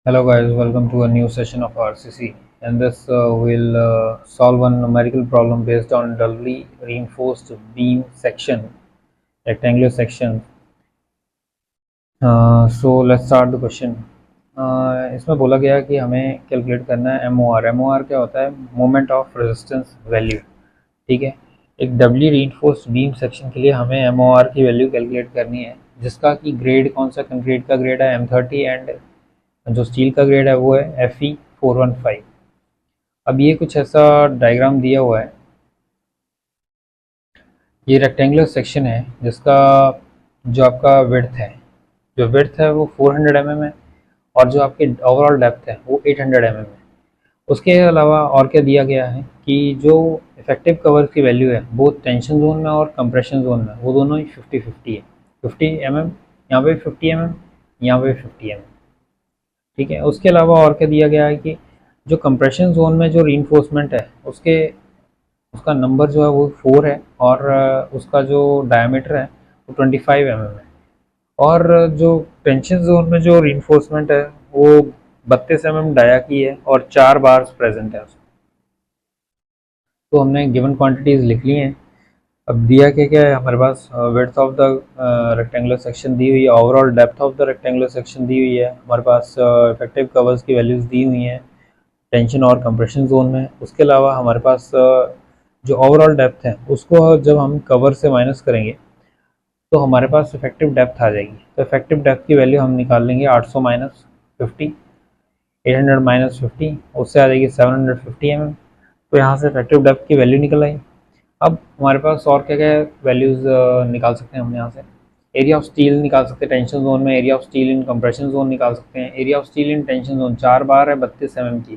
Hello guys, welcome to a new session of RCC. And this will solve one numerical problem based on doubly reinforced beam section, rectangular section. So let's start the question. इसमें बोला गया कि हमें calculate करना है MOR. MOR क्या होता है? Moment of resistance value. ठीक है. एक डबली रीइंफोर्स्ड बीम सेक्शन के लिए हमें MOR की वैल्यू कैलकुलेट करनी है, जिसका कि ग्रेड कौन सा कंक्रीट का ग्रेड है M30 एंड जो स्टील का ग्रेड है वो है FE415. अब ये कुछ ऐसा डायग्राम दिया हुआ है. ये रेक्टेंगुलर सेक्शन है जिसका जो आपका विड्थ है, वो 400 mm है और जो आपकी ओवरऑल डेप्थ है वो 800 mm है. उसके अलावा और क्या दिया गया है कि जो इफेक्टिव कवर की वैल्यू है वो टेंशन जोन में और कंप्रेशन जोन में वो दोनों ही 50-50 है. 50 mm यहाँ पे 50 mm, यहाँ पे 50 mm. ठीक है. उसके अलावा और क्या दिया गया है कि जो कंप्रेशन जोन में जो रीइंफोर्समेंट है उसका नंबर जो है वो 4 है और उसका जो डायमीटर है वो 25 mm है. और जो टेंशन जोन में जो रीइंफोर्समेंट है वो 32 mm डाया की है और 4 बार्स प्रेजेंट है उसमें. तो हमने गिवन क्वांटिटीज लिख ली हैं. अब दिया क्या है हमारे पास? Width of the rectangular section दी हुई है, overall depth of the rectangular section दी हुई है, हमारे पास इफेक्टिव कवर्स की वैल्यूज दी हुई हैं टेंशन और कंप्रेशन जोन में. उसके अलावा हमारे पास जो ओवरऑल डेप्थ है उसको जब हम कवर से माइनस करेंगे तो हमारे पास इफेक्टिव डेप्थ आ जाएगी. तो इफेक्टिव डेप्थ की वैल्यू हम निकाल लेंगे 800 माइनस 50, 800 माइनस 50, उससे आ जाएगी 750 mm. तो यहाँ से इफेक्टिव डेप्थ की वैल्यू निकल आई. अब हमारे पास और क्या क्या वैल्यूज़ निकाल सकते हैं हम यहाँ से? एरिया ऑफ स्टील निकाल सकते हैं टेंशन जोन में, area of steel in compression zone निकाल सकते हैं. Area of steel in tension zone 4 बार है 32 mm की,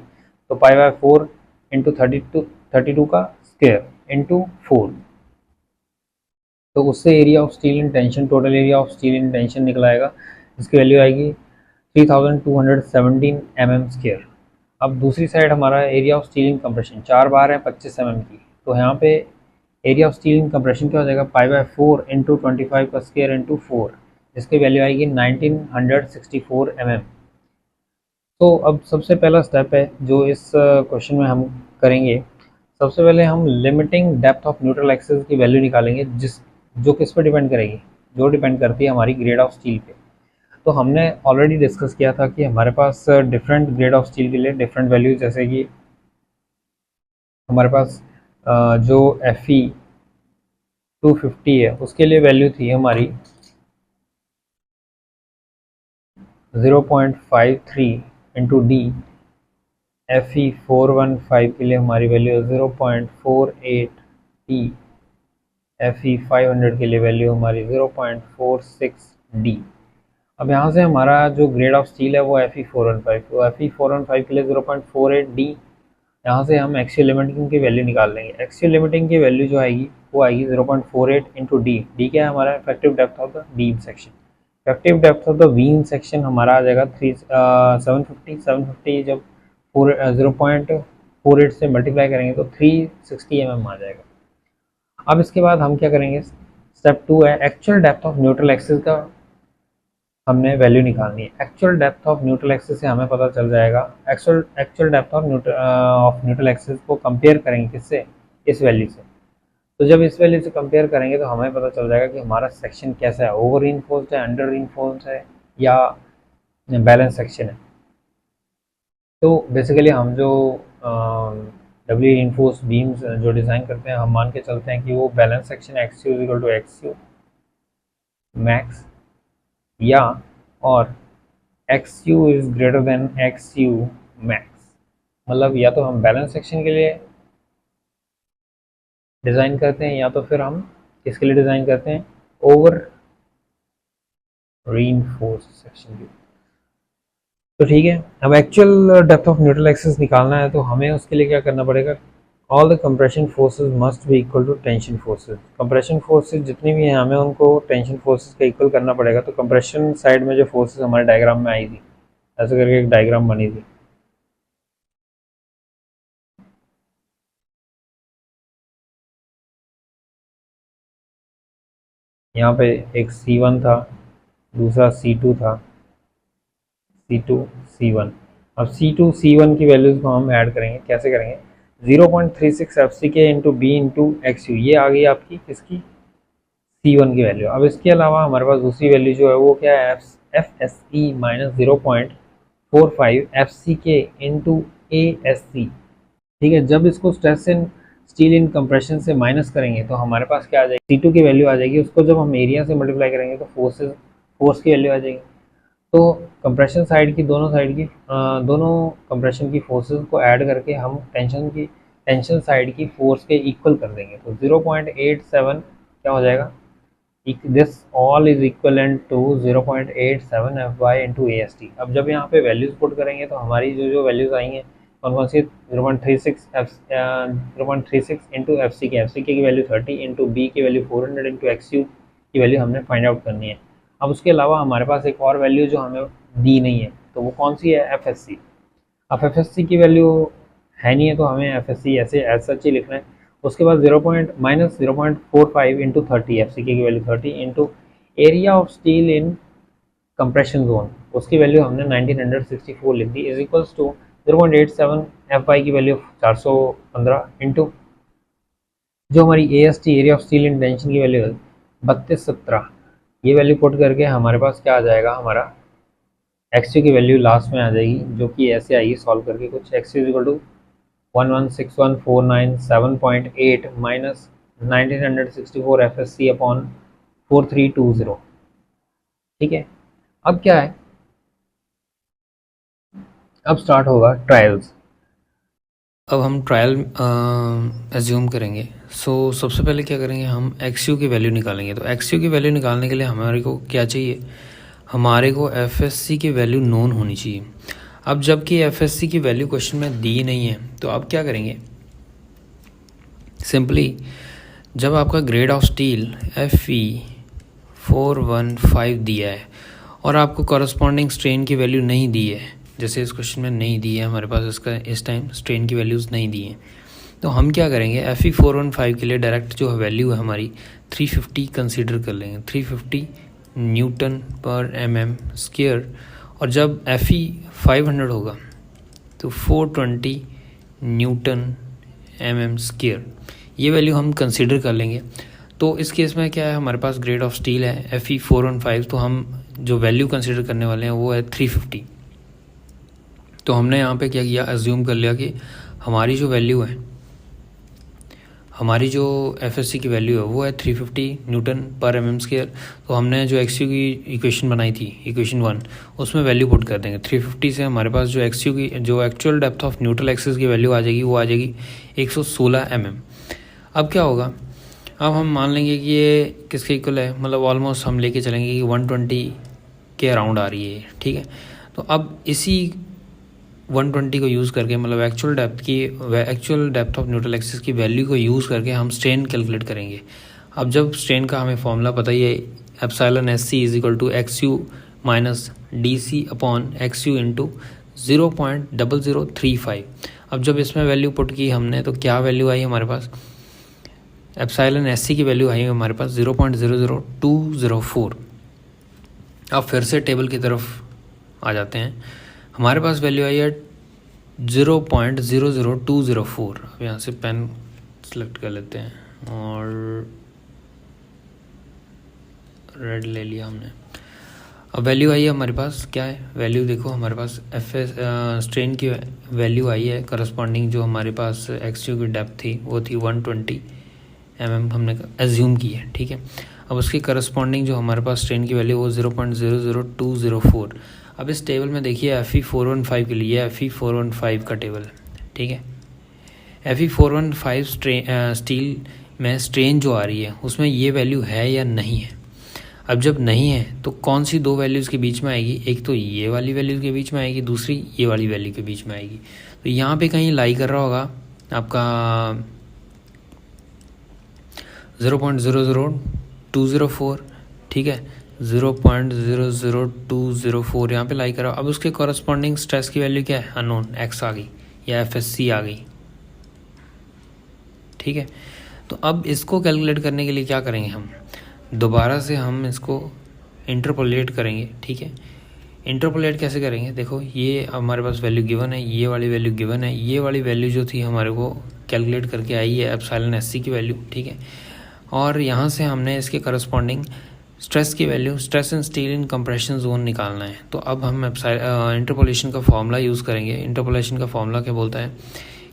तो π/4 इंटू 32 का स्क्वायर इंटू 4. तो उससे area of steel in tension, total area of steel in tension निकल आएगा, जिसकी वैल्यू आएगी 3217 mm². अब दूसरी साइड हमारा area of steel in compression 4 बार है 25 mm की, तो यहाँ पे area of steel in compression क्या हो जाएगा? π/4 इंटू 25 का स्क्वायर इंटू 4, जिसकी वैल्यू आएगी 1964 mm. तो अब सबसे पहला स्टेप है जो इस क्वेश्चन में हम करेंगे. सबसे पहले हम limiting depth of neutral axis की वैल्यू निकालेंगे, जो किस पर डिपेंड करेगी? जो डिपेंड करती है हमारी ग्रेड ऑफ स्टील पे. तो हमने ऑलरेडी डिस्कस किया था कि हमारे पास डिफरेंट ग्रेड ऑफ स्टील के लिए डिफरेंट वैल्यूज, जैसे कि हमारे पास जो FE250 है उसके लिए वैल्यू थी हमारी 0.53 इंटू डी. FE415 के लिए हमारी वैल्यू 0.48 डी. FE500 के लिए वैल्यू हमारी 0.46 डी. अब यहाँ से हमारा जो ग्रेड ऑफ स्टील है वो FE415, तो FE415 के लिए 0.48 डी. यहाँ से हम एक्सियल लिमिटिंग की वैल्यू निकाल लेंगे. एक्सियल लिमिटिंग की वैल्यू जो आएगी वो आएगी 0.48 इंटू डी. डी क्या है हमारा? Effective depth of the beam section. Effective depth of the beam section हमारा आ जाएगा 750 जब 0.48 से मल्टीप्लाई करेंगे तो 360 mm आ जाएगा. अब इसके बाद हम क्या करेंगे? स्टेप 2 है actual depth of neutral axis का हमने वैल्यू निकालनी है. Actual depth of neutral axis से हमें पता चल जाएगा. Actual depth of neutral axis को कंपेयर करेंगे किससे? इस वैल्यू से. तो जब इस वैल्यू से कंपेयर करेंगे तो हमें पता चल जाएगा कि हमारा सेक्शन कैसा है, ओवर रीइंफोर्स्ड है, अंडर रीइंफोर्स्ड है या बैलेंस सेक्शन है. तो बेसिकली हम जो डबली रीइंफोर्स्ड बीम्स जो डिज़ाइन करते हैं हम मान के चलते हैं कि वो balance section XU equal to XU max या और XU is greater than XU max. मतलब या तो हम बैलेंस सेक्शन के लिए डिज़ाइन करते हैं या तो फिर हम किसके लिए डिज़ाइन करते हैं? ओवर रीइंफोर्स्ड सेक्शन के. तो ठीक है. अब actual depth of neutral axis निकालना है तो हमें उसके लिए क्या करना पड़ेगा? All the compression forces must be equal to tension forces. Compression forces जितनी भी हैं हमें उनको टेंशन फोर्सेस का इक्वल करना पड़ेगा. तो कंप्रेशन साइड में जो फोर्सेस हमारे डायग्राम में आई थी, ऐसे करके एक डायग्राम बनी थी. यहाँ पे एक C1 था, दूसरा C2 था, C2 C1। अब C2 C1 की वैल्यूज़ को हम ऐड करेंगे, कैसे करेंगे? 0.36 FCK into B into XU, ये आ गई आपकी किसकी? C1 की वैल्यू। अब इसके अलावा हमारे पास दूसरी वैल्यू जो है वो क्या है? FSE minus 0.45 FCK into ASC। ठीक है, जब इसको stress in steel in compression से माइनस करेंगे तो हमारे पास क्या आ जाएगी? C2 की वैल्यू आ जाएगी। उसको जब हम एरिया से मल्टीप्लाई करेंगे तो फोर्स की वैल्यू आ जाएगी। तो कंप्रेशन साइड की दोनों कंप्रेशन की फोर्सेस को ऐड करके हम टेंशन साइड की फोर्स के इक्वल कर देंगे। तो 0.87 क्या हो जाएगा? This all is equivalent to 0.87 Fy into AST। अब जब यहाँ पे वैल्यूज पुट करेंगे तो हमारी जो वैल्यूज आई हैं कौन कौन सी? 0.36 इंटू एफ सी के की वैल्यू 30 इंटू बी की वैल्यू 400 इंटू XU की वैल्यू हमने फाइंड आउट करनी है। अब उसके अलावा हमारे पास एक और वैल्यू जो हमें दी नहीं है, तो वो कौन सी है? FSC। अब FSC की वैल्यू है नहीं है तो हमें FSC ऐसे एज सच ही लिखना है। उसके बाद माइनस 0.45 इंटू 30, FCK की value 30 into area of steel in compression zone, उसकी वैल्यू हमने 1964 लिख दी, इज इक्वल्स टू 0.87 Fy की वैल्यू 415 इंटू जो हमारी AST area of steel in tension की वैल्यू है 3217। ये वैल्यू पुट करके हमारे पास क्या आ जाएगा? हमारा XU की वैल्यू लास्ट में आ जाएगी, जो कि ऐसे आएगी सॉल्व करके कुछ। XU equal to 116149 minus 1964 FSC upon 4320। ठीक है, अब क्या है? अब स्टार्ट होगा ट्रायल्स। अब हम ट्रायल एज्यूम करेंगे। सबसे पहले क्या करेंगे? हम XU की वैल्यू निकालेंगे। तो XU की वैल्यू निकालने के लिए हमारे को क्या चाहिए? हमारे को FSC की वैल्यू नोन होनी चाहिए। अब जबकि FSC की वैल्यू क्वेश्चन में दी नहीं है तो आप क्या करेंगे? सिंपली जब आपका ग्रेड ऑफ स्टील Fe415 दिया है और आपको कॉरस्पॉन्डिंग स्ट्रेन की वैल्यू नहीं दी है, जैसे इस क्वेश्चन में नहीं दी है हमारे पास, इसका इस टाइम स्ट्रेन की वैल्यूज़ नहीं दी हैं, तो हम क्या करेंगे? Fe415 के लिए डायरेक्ट जो वैल्यू है हमारी 350 कंसीडर कर लेंगे, 350 न्यूटन पर mm स्क्वायर। और जब Fe500 होगा तो 420 न्यूटन mm स्क्वायर, ये वैल्यू हम कंसीडर कर लेंगे। तो इस केस में क्या है? हमारे पास ग्रेड ऑफ स्टील है Fe415, तो हम जो वैल्यू कंसीडर करने वाले हैं वो है 350। तो हमने यहाँ पे क्या किया? अज्यूम कर लिया कि हमारी जो वैल्यू है, हमारी जो FSC की वैल्यू है वो है 350 न्यूटन पर mm स्क्वायर। तो हमने जो XU की इक्वेशन बनाई थी, इक्वेशन 1, उसमें वैल्यू पुट कर देंगे। 350 से हमारे पास जो XU की जो actual depth of neutral axis की वैल्यू आ जाएगी वो आ जाएगी 116 mm। अब क्या होगा? अब हम मान लेंगे कि ये किसके इक्वल है, मतलब ऑलमोस्ट हम लेके चलेंगे कि 120 के अराउंड आ रही है। ठीक है, तो अब इसी 120 को यूज़ करके, मतलब actual depth of neutral axis की वैल्यू को यूज़ करके हम स्ट्रेन कैलकुलेट करेंगे। अब जब स्ट्रेन का हमें फॉर्मूला पता ही है, epsilon SC is equal to XU minus DC upon XU into 0.0035। अब जब इसमें वैल्यू पुट की हमने तो क्या वैल्यू आई हमारे पास? एप्सिलॉन SC की वैल्यू आई हमारे पास 0.00204। अब फिर से टेबल की तरफ आ जाते हैं। हमारे पास वैल्यू आई है 0.00204। अब यहाँ से पेन सेलेक्ट कर लेते हैं और रेड ले लिया हमने। अब वैल्यू आई है हमारे पास, क्या है वैल्यू? देखो हमारे पास स्ट्रेन की वैल्यू आई है करस्पॉन्डिंग, जो हमारे पास XU की डेप्थ थी वो थी 120 mm हमने एज्यूम की है। ठीक है, अब उसकी करस्पॉन्डिंग जो हमारे पास स्ट्रेन की वैल्यू वो 0.00204। अब इस टेबल में देखिए Fe415 के लिए Fe415 का टेबल है। ठीक है, Fe415 स्टील में स्ट्रेन जो आ रही है उसमें ये वैल्यू है या नहीं है? अब जब नहीं है तो कौन सी दो वैल्यूज़ के बीच में आएगी? एक तो ये वाली वैल्यू के बीच में आएगी, दूसरी ये वाली वैल्यू के बीच में आएगी। तो यहाँ पे कहीं लाई कर रहा होगा आपका 0.00204। ठीक है, 0.00204 यहाँ पे लाई करा। अब उसके कॉरस्पॉन्डिंग स्ट्रेस की वैल्यू क्या है? अननोन, x आ गई या FSC आ गई। ठीक है, तो अब इसको कैलकुलेट करने के लिए क्या करेंगे? हम दोबारा से हम इसको इंटरपोलेट करेंगे। ठीक है, इंटरपोलेट कैसे करेंगे, देखो ये हमारे पास वैल्यू गिवन है, ये वाली वैल्यू गिवन है, ये वाली वैल्यू जो थी हमारे को कैलकुलेट करके आई है एप्सिलॉन एससी की वैल्यू, ठीक है। और यहाँ से हमने इसके करस्पॉन्डिंग स्ट्रेस की value, stress in steel in compression zone निकालना है। तो अब हम इंटरपोलेशन का फॉर्मूला यूज़ करेंगे। इंटरपोलेशन का फॉर्मूला क्या बोलता है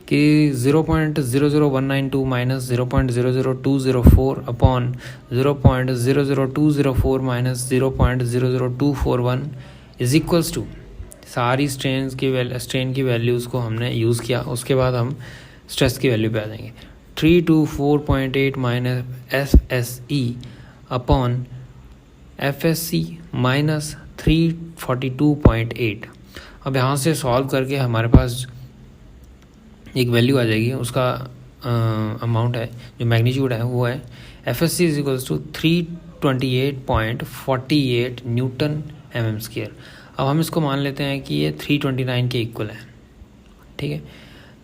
कि 0.00192 minus 0.00204 upon 0.00204 minus 0.00241 is equals to, सारी स्ट्रेन की वैल्यूज़ को हमने यूज़ किया। उसके बाद हम स्ट्रेस की वैल्यू पे आ जाएंगे। 324.8 minus FSE upon FSC minus 342.8। अब यहाँ से सॉल्व करके हमारे पास एक वैल्यू आ जाएगी, उसका अमाउंट है जो मैग्नीट्यूड है वो है FSC is equals to 328.48 newton mm square. अब हम इसको मान लेते हैं कि ये 329 के इक्वल है, ठीक है।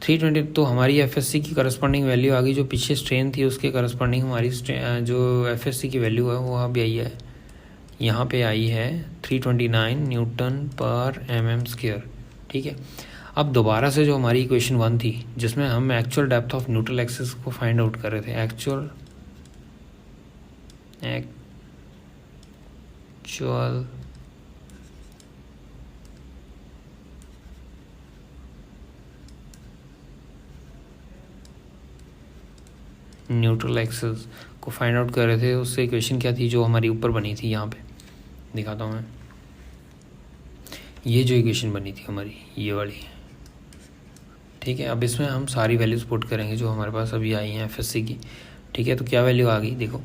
320 तो हमारी FSC की करस्पॉन्डिंग वैल्यू आ गई, जो पीछे स्ट्रेन थी उसके करस्पॉन्डिंग हमारी जो FSC की वैल्यू है वो अब आई है, यहाँ पे आई है 329 न्यूटन पर mm स्क्वायर, ठीक है। अब दोबारा से जो हमारी इक्वेशन 1 थी जिसमें हम actual depth of neutral axis को फाइंड आउट कर रहे थे, एक्चुअल न्यूट्रल एक्सिस को फाइंड आउट कर रहे थे, उससे इक्वेशन क्या थी जो हमारी ऊपर बनी थी, यहाँ पे दिखाता हूँ मैं। ये जो इक्वेशन बनी थी हमारी ये वाली, ठीक है। अब इसमें हम सारी वैल्यूज पुट करेंगे जो हमारे पास अभी आई हैं FSC की, ठीक है। तो क्या वैल्यू आ गई देखो,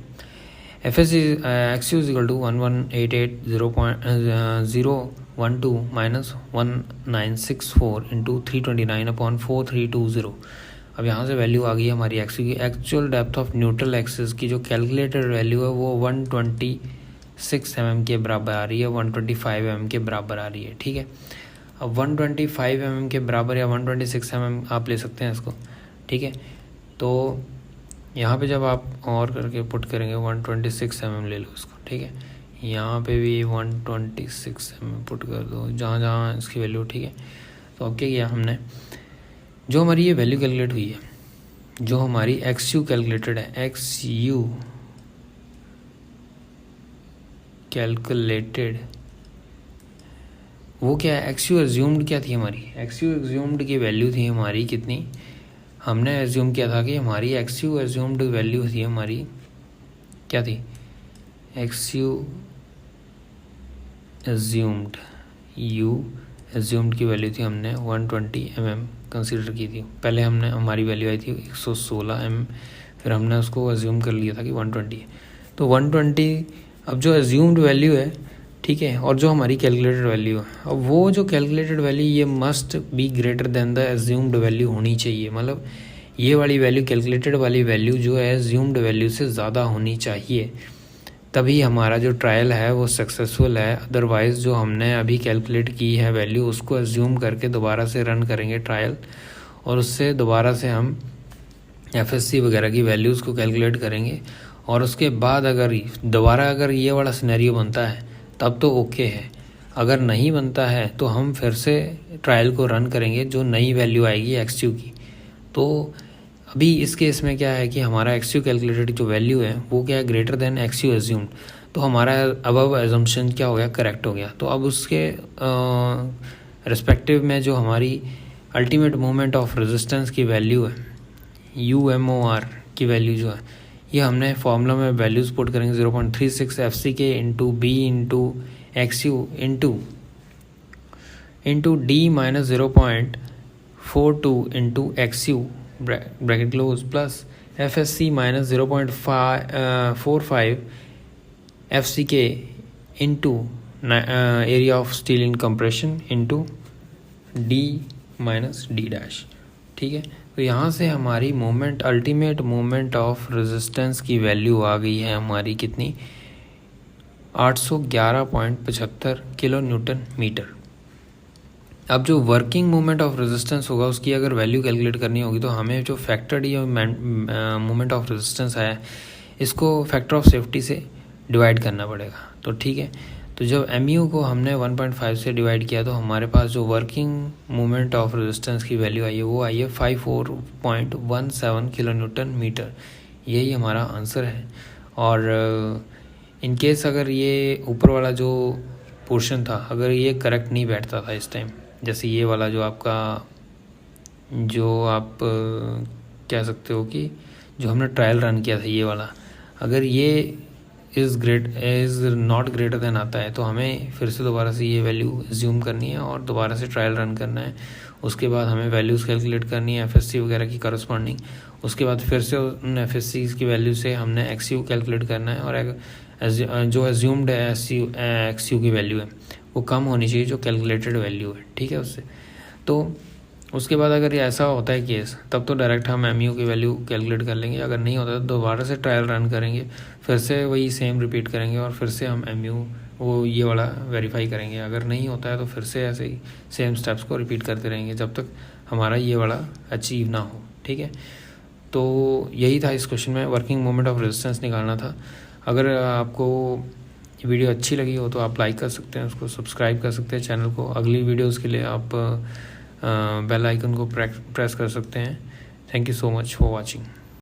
FSC XU is equal to 1188.012 minus 1964 into 329 upon 4320। अब यहाँ से वैल्यू आ गई है हमारी XU की। Actual depth of neutral axis की जो कैलकुलेटेड वैल्यू है वो 126 mm के बराबर आ रही है, 125 mm के बराबर आ रही है, ठीक है। अब 125 mm के बराबर या 126 mm आप ले सकते हैं इसको, ठीक है। तो यहाँ पे जब आप और करके पुट करेंगे 126 mm ले लो इसको, ठीक है। यहाँ पे भी 126 mm पुट कर दो जहाँ जहाँ इसकी वैल्यू, ठीक है। तो अब क्या किया हमने, जो हमारी ये वैल्यू कैलकुलेट हुई है, जो हमारी XU कैलकुलेटेड है, XU कैलकुलेटेड वो क्या है, XU एज्यूम्ड क्या थी हमारी, XU एज्यूम्ड की वैल्यू थी हमारी कितनी, हमने एज्यूम किया था कि हमारी XU एज्यूम्ड वैल्यू थी हमारी क्या थी, XU एज्यूम्ड की वैल्यू थी हमने 120 mm कंसीडर की थी। पहले हमने हमारी वैल्यू आई थी 116 mm, फिर हमने उसको एज्यूम कर लिया था कि 120 है। तो 120 अब जो एज्यूम्ड वैल्यू है, ठीक है, और जो हमारी कैलकुलेटेड वैल्यू है, अब वो जो कैलकुलेटेड वैल्यू ये must be greater than the assumed value होनी चाहिए। मतलब ये वाली वैल्यू, कैलकुलेटेड वाली वैल्यू जो है एज्यूम्ड वैल्यू से ज़्यादा होनी चाहिए, तभी हमारा जो ट्रायल है वो सक्सेसफुल है। अदरवाइज़ जो हमने अभी कैलकुलेट की है वैल्यू उसको एज्यूम करके दोबारा से रन करेंगे ट्रायल, और उससे दोबारा से हम FSC वगैरह की वैल्यूज़ को कैलकुलेट करेंगे, और उसके बाद अगर दोबारा अगर ये वाला सिनेरियो बनता है तब तो ओके है, अगर नहीं बनता है तो हम फिर से ट्रायल को रन करेंगे जो नई वैल्यू आएगी XU की। तो अभी इस केस में क्या है कि हमारा XU कैलकुलेटेड जो वैल्यू है वो क्या है, ग्रेटर देन XU एज्यूम्ड, तो हमारा अबव एजम्पशन क्या हो गया, करेक्ट हो गया। तो अब उसके रिस्पेक्टिव में जो हमारी अल्टीमेट मोमेंट ऑफ रेजिस्टेंस की वैल्यू है, UMOR की वैल्यू जो है, ये हमने फॉर्मूला में वैल्यूज़ पुट करेंगे 0.36 FCK into B into XU into D minus 0.42 into XU bracket close plus FSC minus 0.45 FCK into area of steel in compression into D minus D dash, ठीक है। तो यहाँ से हमारी moment, ultimate moment of resistance की value आ गई है हमारी कितनी, 811.75 किलो न्यूटन मीटर। अब जो वर्किंग मोमेंट ऑफ रेजिस्टेंस होगा उसकी अगर वैल्यू कैलकुलेट करनी होगी तो हमें जो फैक्टर ये मोमेंट ऑफ रेजिस्टेंस है इसको फैक्टर ऑफ सेफ्टी से डिवाइड करना पड़ेगा। तो ठीक है, तो जब MU को हमने 1.5 से डिवाइड किया तो हमारे पास जो वर्किंग मोमेंट ऑफ रेजिस्टेंस की वैल्यू आई है वो आई है 54.17 किलो न्यूटन मीटर। यही हमारा आंसर है। और इन केस अगर ये ऊपर वाला जो पोर्शन था अगर ये करेक्ट नहीं बैठता था इस टाइम, जैसे ये वाला जो आपका जो आप कह सकते हो कि जो हमने ट्रायल रन किया था ये वाला, अगर ये इज़ नॉट ग्रेटर देन आता है तो हमें फिर से दोबारा से ये वैल्यू एज्यूम करनी है और दोबारा से ट्रायल रन करना है। उसके बाद हमें वैल्यूज़ कैलकुलेट करनी है FSC वगैरह की करस्पॉन्डिंग। उसके बाद फिर से उन FSC की वैल्यू से हमने XU कैलकुलेट करना है और जो एज्यूम्ड XU की वैल्यू है वो कम होनी चाहिए जो कैलकुलेटेड वैल्यू है, ठीक है उससे। तो उसके बाद अगर ये ऐसा होता है केस तब तो डायरेक्ट हम MU की वैल्यू कैलकुलेट कर लेंगे। अगर नहीं होता तो दोबारा से ट्रायल रन करेंगे, फिर से वही सेम रिपीट करेंगे और फिर से हम MU वो ये वाला वेरीफाई करेंगे। अगर नहीं होता है तो फिर से ऐसे ही सेम स्टेप्स को रिपीट करते रहेंगे जब तक हमारा ये वाला अचीव ना हो, ठीक है। तो यही था इस क्वेश्चन में, वर्किंग मोमेंट ऑफ रेजिस्टेंस निकालना था। अगर आपको वीडियो अच्छी लगी हो तो आप लाइक कर सकते हैं, उसको सब्सक्राइब कर सकते हैं चैनल को। अगली वीडियोज़ के लिए आप बेल आइकन को प्रेस कर सकते हैं। Thank you so much for watching.